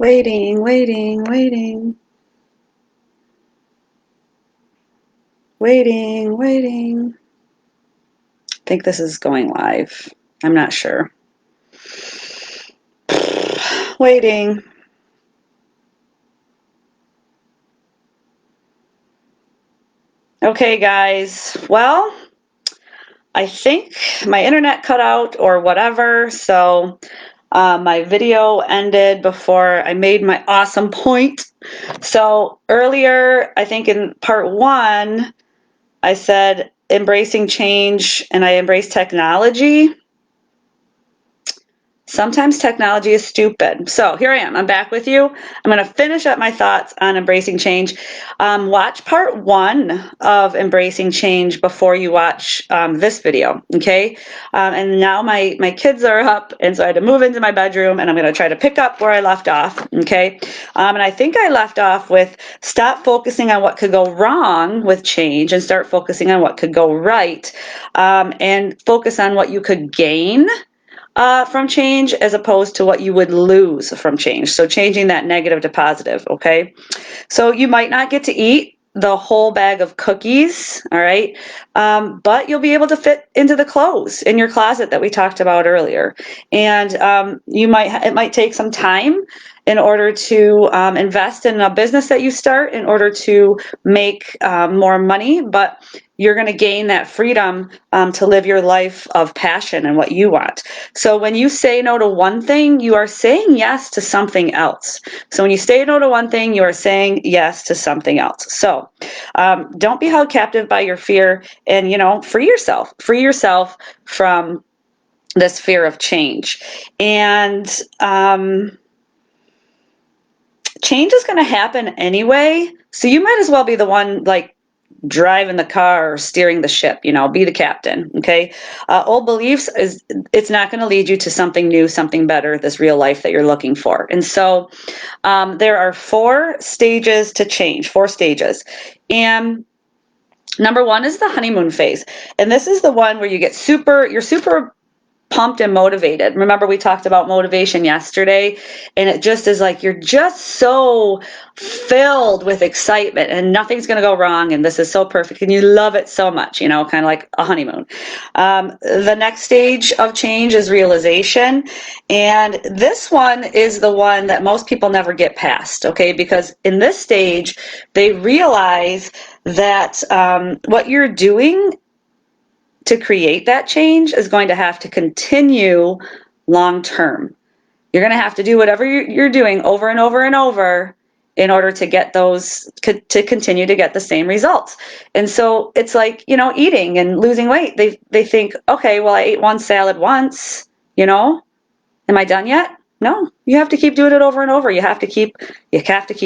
Waiting, waiting, waiting. Waiting, waiting. I think this is going live. I'm not sure. Waiting. Okay, guys. Well, I think my internet cut out or whatever, so my video ended before I made my awesome point. So earlier, I think in part one, I said embracing change and I embrace technology. Sometimes technology is stupid. So here I am. I'm back with you. I'm going to finish up my thoughts on embracing change. Watch part one of embracing change before you watch this video, okay? And now my kids are up, and so I had to move into my bedroom, and I'm going to try to pick up where I left off, okay? And I think I left off with stop focusing on what could go wrong with change and start focusing on what could go right, and focus on what you could gain from change as opposed to what you would lose from change. So changing that negative to positive, okay? So you might not get to eat the whole bag of cookies, all right? But you'll be able to fit into the clothes in your closet that we talked about earlier. And it might take some time in order to invest in a business that you start in order to make more money, but you're going to gain that freedom to live your life of passion and what you want. So when you say no to one thing, you are saying yes to something else. So when you say no to one thing, you are saying yes to something else. So don't be held captive by your fear, and free yourself from this fear of change. And change is going to happen anyway. So you might as well be the one like driving the car or steering the ship, be the captain, okay? Old beliefs, it's not going to lead you to something new, something better, this real life that you're looking for. And so there are 4 stages to change, 4 stages. And number 1 is the honeymoon phase. And this is the one where you're super pumped and motivated. Remember, we talked about motivation yesterday, and it just is like you're just so filled with excitement and nothing's going to go wrong, and this is so perfect, and you love it so much, kind of like a honeymoon. The next stage of change is realization, and this one is the one that most people never get past, okay? Because in this stage, they realize that what you're doing to create that change is going to have to continue long term. You're going to have to do whatever you're doing over and over and over in order to get to continue to get the same results. And so it's like, eating and losing weight. They think, okay, well, I ate one salad once, am I done yet? No, you have to keep doing it over and over. You have to keep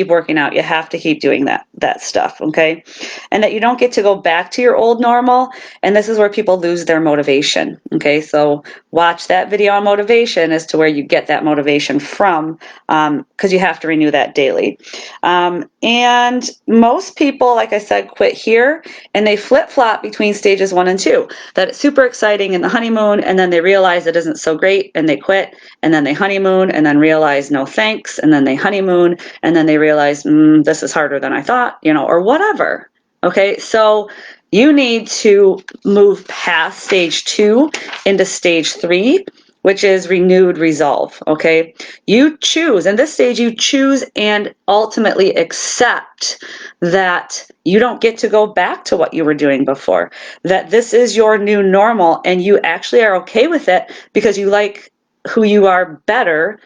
working out. You have to keep doing that stuff, okay? And that you don't get to go back to your old normal. And this is where people lose their motivation, okay? So watch that video on motivation as to where you get that motivation from, because you have to renew that daily. And most people, like I said, quit here, and they flip-flop between stages 1 and 2. That it's super exciting in the honeymoon, and then they realize it isn't so great, and they quit, and then they honeymoon, and then realize no thanks, and then they honeymoon, and then they realize this is harder than I thought, or whatever. Okay, so you need to move past stage 2 into stage 3, which is renewed resolve, okay? You choose, in this stage, you choose and ultimately accept that you don't get to go back to what you were doing before, that this is your new normal, and you actually are okay with it because you like who you are better.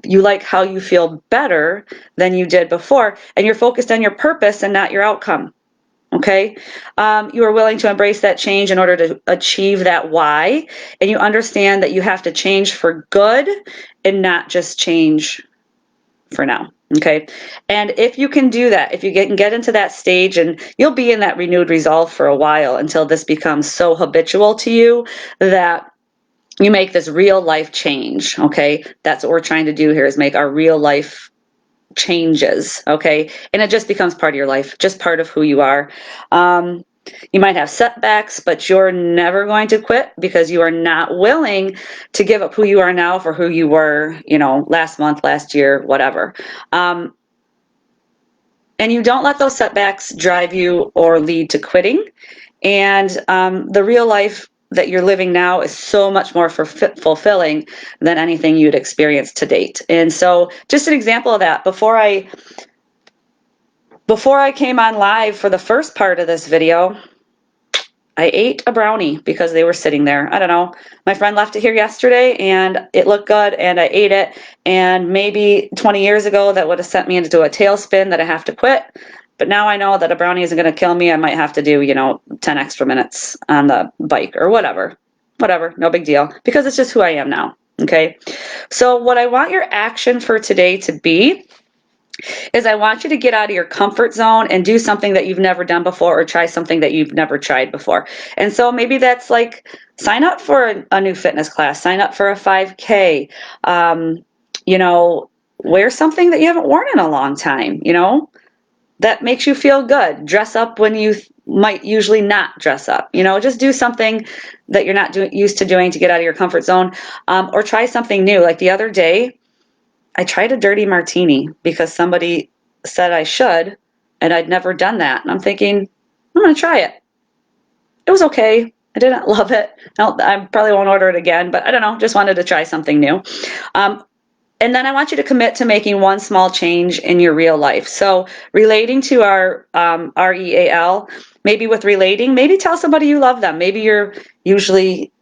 You like how you feel better than you did before, and you're focused on your purpose and not your outcome. Okay, you are willing to embrace that change in order to achieve that why, and you understand that you have to change for good and not just change for now. Okay, and if you can do that, if you can get into that stage, and you'll be in that renewed resolve for a while until this becomes so habitual to you that you make this real life change. Okay, that's what we're trying to do here, is make our real life changes, okay? And it just becomes part of your life, just part of who you are. You might have setbacks, but you're never going to quit because you are not willing to give up who you are now for who you were, last month, last year, whatever. And you don't let those setbacks drive you or lead to quitting. And the real life that you're living now is so much more fulfilling than anything you'd experienced to date. And so just an example of that, before I came on live for the first part of this video, I ate a brownie because they were sitting there. I don't know. My friend left it here yesterday and it looked good and I ate it. And maybe 20 years ago that would have sent me into a tailspin that I have to quit. But now I know that a brownie isn't going to kill me. I might have to do, 10 extra minutes on the bike or whatever. Whatever, no big deal. Because it's just who I am now. Okay. So what I want your action for today to be is I want you to get out of your comfort zone and do something that you've never done before or try something that you've never tried before. And so maybe that's like sign up for a new fitness class, sign up for a 5K, wear something that you haven't worn in a long time, that makes you feel good. Dress up when you might usually not dress up, just do something that you're not used to doing to get out of your comfort zone, or try something new. Like the other day, I tried a dirty martini because somebody said I should, and I'd never done that. And I'm thinking, I'm going to try it. It was okay. I didn't love it. I probably won't order it again, but I don't know, just wanted to try something new. And then I want you to commit to making one small change in your real life. So relating to our REAL, maybe with relating, maybe tell somebody you love them. Maybe you're usually,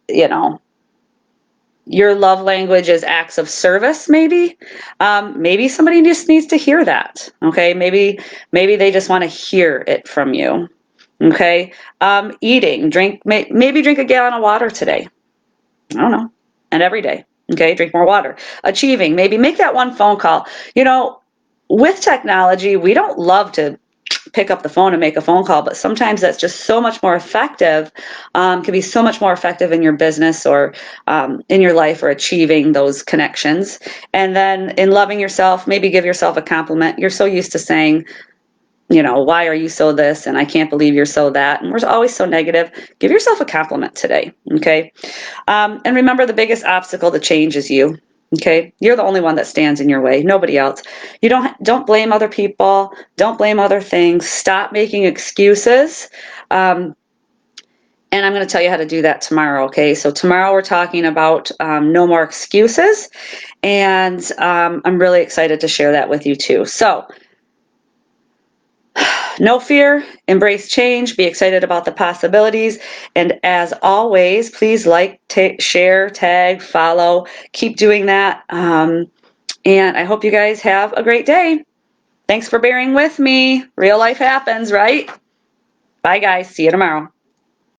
your love language is acts of service, maybe. Maybe somebody just needs to hear that, okay? Maybe they just want to hear it from you, okay? Eating, maybe drink a gallon of water today. I don't know, and every day, okay? Drink more water. Achieving, maybe make that one phone call. With technology, we don't love to pick up the phone and make a phone call, but sometimes that's just so much more effective, can be so much more effective in your business or in your life, or achieving those connections. And then in loving yourself, maybe give yourself a compliment. You're so used to saying, why are you so this? And I can't believe you're so that. And we're always so negative. Give yourself a compliment today, okay? And remember, the biggest obstacle to change is you. Okay, you're the only one that stands in your way, nobody else. You don't blame other people, don't blame other things. Stop making excuses. And I'm going to tell you how to do that tomorrow. Okay, so tomorrow we're talking about no more excuses, and I'm really excited to share that with you too. So no fear, embrace change, be excited about the possibilities, and as always, please like, share, tag, follow, keep doing that, and I hope you guys have a great day. Thanks for bearing with me. Real life happens, right? Bye guys, see you tomorrow.